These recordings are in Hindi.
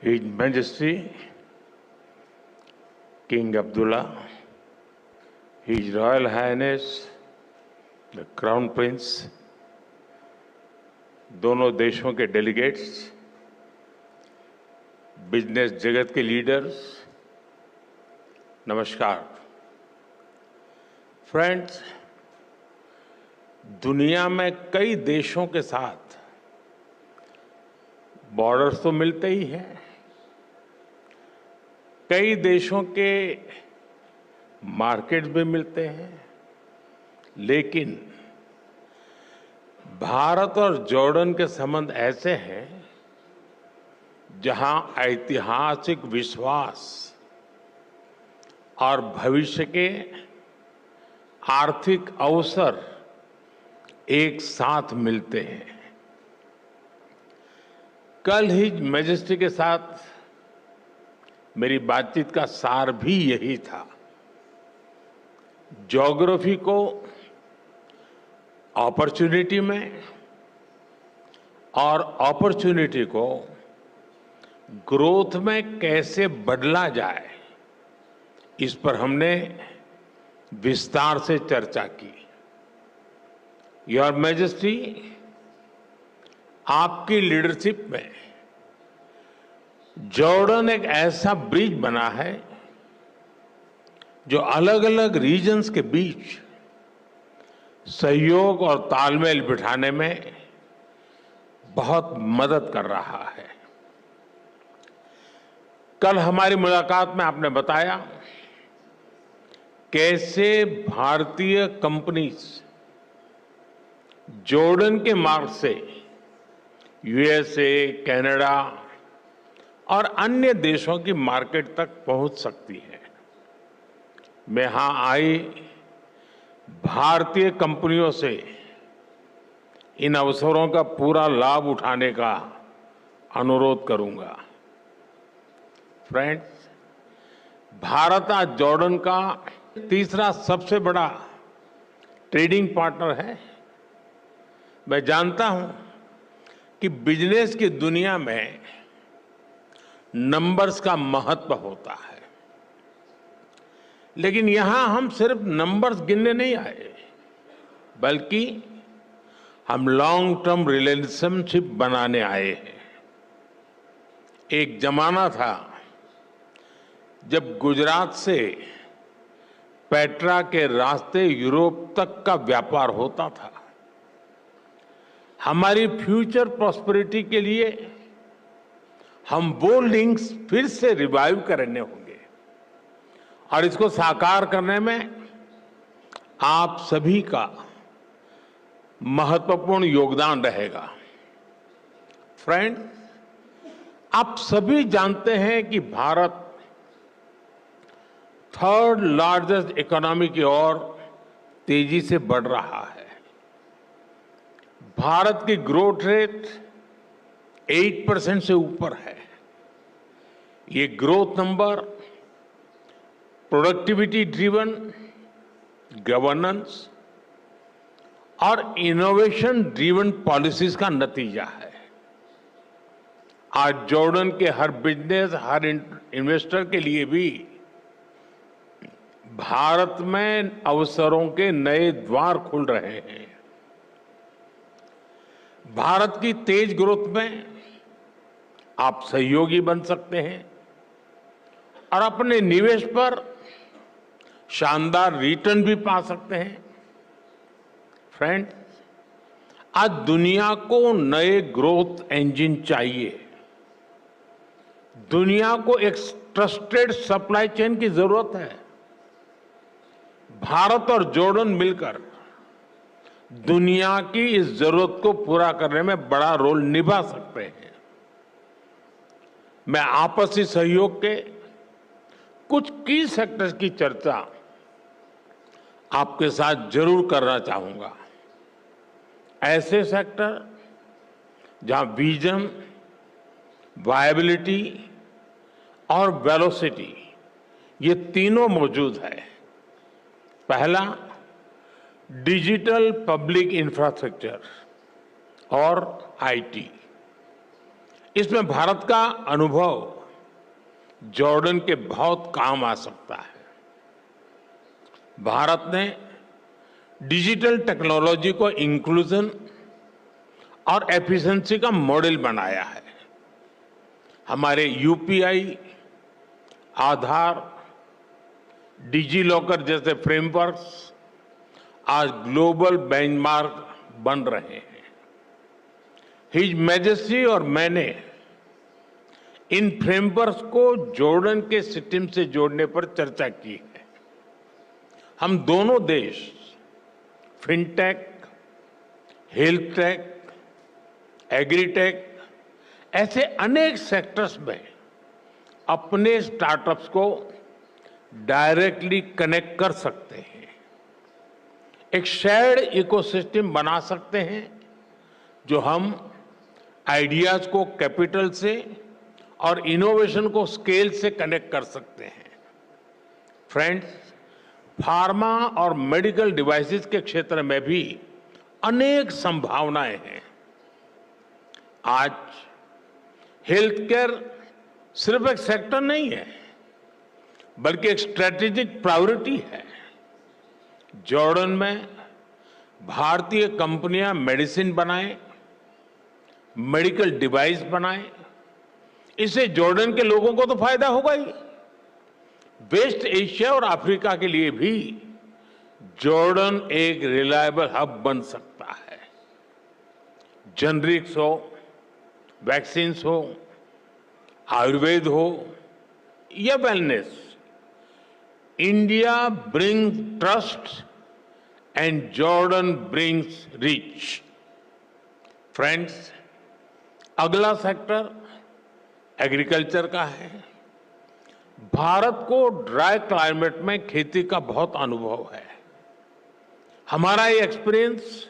His Majesty King Abdullah, His Royal Highness the Crown Prince, दोनों देशों के डेलीगेट्स, बिजनेस जगत के लीडर्स, नमस्कार। फ्रेंड्स, दुनिया में कई देशों के साथ बॉर्डर्स तो मिलते ही हैं। कई देशों के मार्केट्स भी मिलते हैं, लेकिन भारत और जॉर्डन के संबंध ऐसे हैं जहां ऐतिहासिक विश्वास और भविष्य के आर्थिक अवसर एक साथ मिलते हैं। कल हिज मैजेस्टी के साथ मेरी बातचीत का सार भी यही था। ज्योग्राफी को अपॉर्चुनिटी में और अपॉर्चुनिटी को ग्रोथ में कैसे बदला जाए, इस पर हमने विस्तार से चर्चा की। योर मैजेस्टी, आपकी लीडरशिप में जॉर्डन एक ऐसा ब्रिज बना है जो अलग अलग रीजन्स के बीच सहयोग और तालमेल बिठाने में बहुत मदद कर रहा है। कल हमारी मुलाकात में आपने बताया कैसे भारतीय कंपनीज जॉर्डन के मार्ग से यूएसए, कनाडा और अन्य देशों की मार्केट तक पहुंच सकती है। मैं यहां आई भारतीय कंपनियों से इन अवसरों का पूरा लाभ उठाने का अनुरोध करूंगा। फ्रेंड्स, भारत आज जॉर्डन का तीसरा सबसे बड़ा ट्रेडिंग पार्टनर है। मैं जानता हूं कि बिजनेस की दुनिया में नंबर्स का महत्व होता है, लेकिन यहां हम सिर्फ नंबर्स गिनने नहीं आए, बल्कि हम लॉन्ग टर्म रिलेशनशिप बनाने आए हैं। एक जमाना था जब गुजरात से पेट्रा के रास्ते यूरोप तक का व्यापार होता था। हमारी फ्यूचर प्रॉस्पेरिटी के लिए हम वो लिंक्स फिर से रिवाइव करने होंगे और इसको साकार करने में आप सभी का महत्वपूर्ण योगदान रहेगा। फ्रेंड्स, आप सभी जानते हैं कि भारत थर्ड लार्जेस्ट इकोनॉमी की ओर तेजी से बढ़ रहा है। भारत की ग्रोथ रेट 8% से ऊपर है। ये growth number productivity driven, governance और इनोवेशन ड्रिवन पॉलिसीज का नतीजा है। आज जॉर्डन के हर बिजनेस, हर इन्वेस्टर के लिए भी भारत में अवसरों के नए द्वार खुल रहे हैं। भारत की तेज ग्रोथ में आप सहयोगी बन सकते हैं और अपने निवेश पर शानदार रिटर्न भी पा सकते हैं। फ्रेंड्स, आज दुनिया को नए ग्रोथ इंजन चाहिए। दुनिया को एक ट्रस्टेड सप्लाई चेन की जरूरत है। भारत और जॉर्डन मिलकर दुनिया की इस जरूरत को पूरा करने में बड़ा रोल निभा सकते हैं। मैं आपसी सहयोग के कुछ की सेक्टर्स की चर्चा आपके साथ जरूर करना चाहूंगा। ऐसे सेक्टर जहां विजन, वायबिलिटी और वेलोसिटी ये तीनों मौजूद है। पहला, डिजिटल पब्लिक इंफ्रास्ट्रक्चर और आईटी। इसमें भारत का अनुभव जॉर्डन के बहुत काम आ सकता है। भारत ने डिजिटल टेक्नोलॉजी को इंक्लूजन और एफिशिएंसी का मॉडल बनाया है। हमारे यूपीआई, आधार, डिजी लॉकर जैसे फ्रेमवर्क्स आज ग्लोबल बेंचमार्क बन रहे हैं। हिज मैजेस्टी और मैंने इन फ्रेमवर्क्स को जॉर्डन के सिस्टम से जोड़ने पर चर्चा की है। हम दोनों देश फिनटेक, हेल्थ टेक, एग्रीटेक ऐसे अनेक सेक्टर्स में अपने स्टार्टअप्स को डायरेक्टली कनेक्ट कर सकते हैं। एक शेयर्ड इकोसिस्टम बना सकते हैं जो हम आइडियाज को कैपिटल से और इनोवेशन को स्केल से कनेक्ट कर सकते हैं। फ्रेंड्स, फार्मा और मेडिकल डिवाइसेस के क्षेत्र में भी अनेक संभावनाएं हैं। आज हेल्थ केयर सिर्फ एक सेक्टर नहीं है, बल्कि एक स्ट्रेटेजिक प्रायोरिटी है। जॉर्डन में भारतीय कंपनियां मेडिसिन बनाएं, मेडिकल डिवाइस बनाएं, इससे जॉर्डन के लोगों को तो फायदा होगा ही। वेस्ट एशिया और अफ्रीका के लिए भी जॉर्डन एक रिलायबल हब बन सकता है। जेनरिक्स हो, वैक्सीन्स हो, आयुर्वेद हो या wellness, India brings trust and Jordan brings reach. Friends, अगला सेक्टर एग्रीकल्चर का है। भारत को ड्राई क्लाइमेट में खेती का बहुत अनुभव है। हमारा ये एक्सपीरियंस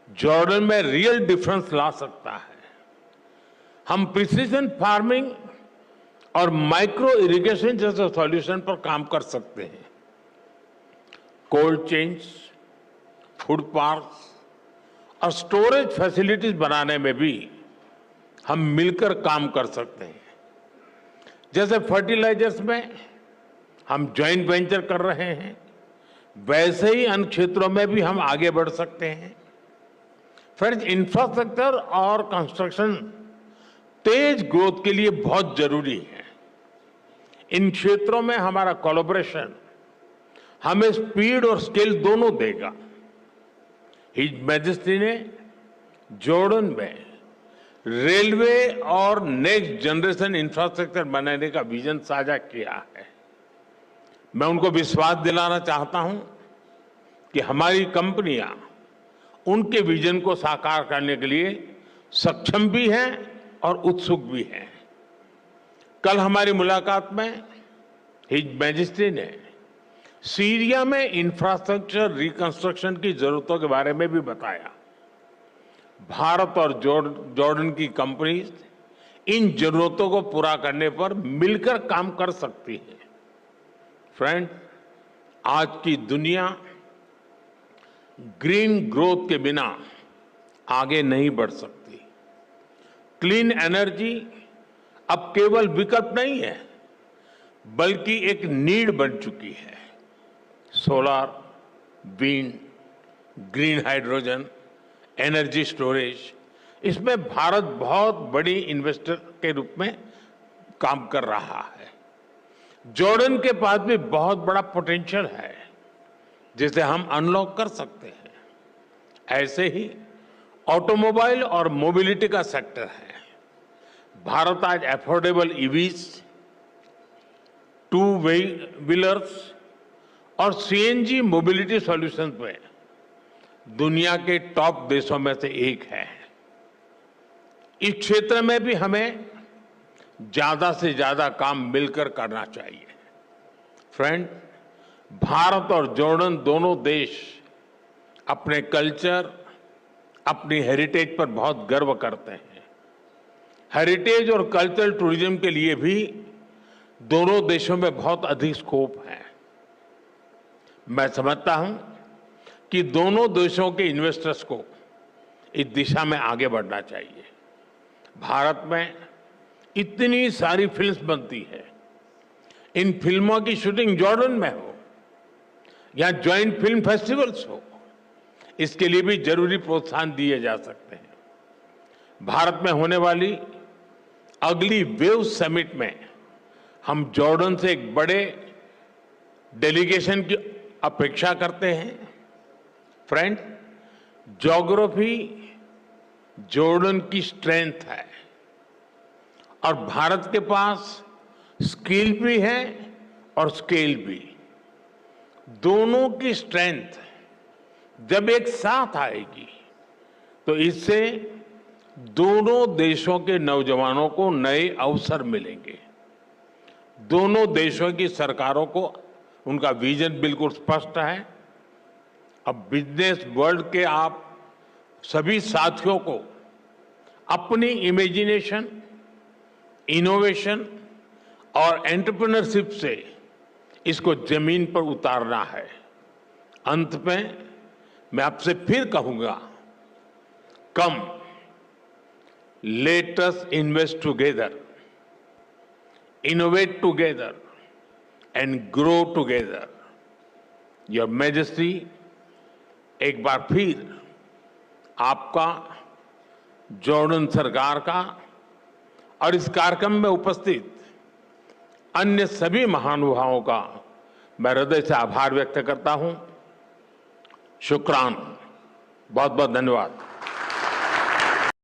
जॉर्डन में रियल डिफरेंस ला सकता है। हम प्रिसीजन फार्मिंग और माइक्रो इरिगेशन जैसे सॉल्यूशन पर काम कर सकते हैं। कोल्ड चेन्स, फूड पार्क्स और स्टोरेज फैसिलिटीज बनाने में भी हम मिलकर काम कर सकते हैं। जैसे फर्टिलाइजर्स में हम जॉइंट वेंचर कर रहे हैं, वैसे ही अन्य क्षेत्रों में भी हम आगे बढ़ सकते हैं। फ्रेंड्स, इंफ्रास्ट्रक्चर और कंस्ट्रक्शन तेज ग्रोथ के लिए बहुत जरूरी है। इन क्षेत्रों में हमारा कोलैबोरेशन हमें स्पीड और स्केल दोनों देगा। हिज मैजेस्टी ने जॉर्डन में रेलवे और नेक्स्ट जनरेशन इंफ्रास्ट्रक्चर बनाने का विजन साझा किया है। मैं उनको विश्वास दिलाना चाहता हूं कि हमारी कंपनियां उनके विजन को साकार करने के लिए सक्षम भी हैं और उत्सुक भी हैं। कल हमारी मुलाकात में हिज मैजेस्टी ने सीरिया में इंफ्रास्ट्रक्चर रिकंस्ट्रक्शन की जरूरतों के बारे में भी बताया। भारत और जॉर्डन की कंपनीज इन जरूरतों को पूरा करने पर मिलकर काम कर सकती है। फ्रेंड, आज की दुनिया ग्रीन ग्रोथ के बिना आगे नहीं बढ़ सकती। क्लीन एनर्जी अब केवल विकल्प नहीं है, बल्कि एक नीड बन चुकी है। Solar, wind, green hydrogen, energy storage, इसमें भारत बहुत बड़ी इन्वेस्टर के रूप में काम कर रहा है। जॉर्डन के पास भी बहुत बड़ा पोटेंशियल है जिसे हम अनलॉक कर सकते हैं। ऐसे ही ऑटोमोबाइल और मोबिलिटी का सेक्टर है। भारत आज अफोर्डेबल ईवीज, टू व्हीलर्स और सीएनजी मोबिलिटी सॉल्यूशंस में दुनिया के टॉप देशों में से एक है। इस क्षेत्र में भी हमें ज्यादा से ज्यादा काम मिलकर करना चाहिए। फ्रेंड, भारत और जॉर्डन दोनों देश अपने कल्चर, अपनी हेरिटेज पर बहुत गर्व करते हैं। हेरिटेज और कल्चरल टूरिज्म के लिए भी दोनों देशों में बहुत अधिक स्कोप है। मैं समझता हूं कि दोनों देशों के इन्वेस्टर्स को इस दिशा में आगे बढ़ना चाहिए। भारत में इतनी सारी फिल्म्स बनती है, इन फिल्मों की शूटिंग जॉर्डन में हो या ज्वाइंट फिल्म फेस्टिवल्स हो, इसके लिए भी जरूरी प्रोत्साहन दिए जा सकते हैं। भारत में होने वाली अगली वेव समिट में हम जॉर्डन से एक बड़े डेलीगेशन की अपेक्षा करते हैं। फ्रेंड, ज्योग्राफी जॉर्डन की स्ट्रेंथ है और भारत के पास स्किल भी है और स्केल भी। दोनों की स्ट्रेंथ जब एक साथ आएगी तो इससे दोनों देशों के नौजवानों को नए अवसर मिलेंगे। दोनों देशों की सरकारों को उनका विजन बिल्कुल स्पष्ट है। अब बिजनेस वर्ल्ड के आप सभी साथियों को अपनी इमेजिनेशन, इनोवेशन और एंटरप्रेन्योरशिप से इसको जमीन पर उतारना है। अंत में मैं आपसे फिर कहूंगा, come let us invest together, innovate together and grow together. Your majesty, एक बार फिर आपका, जॉर्डन सरकार का और इस कार्यक्रम में उपस्थित अन्य सभी महानुभावों का मैं हृदय से आभार व्यक्त करता हूं। शुक्रान, बहुत बहुत धन्यवाद।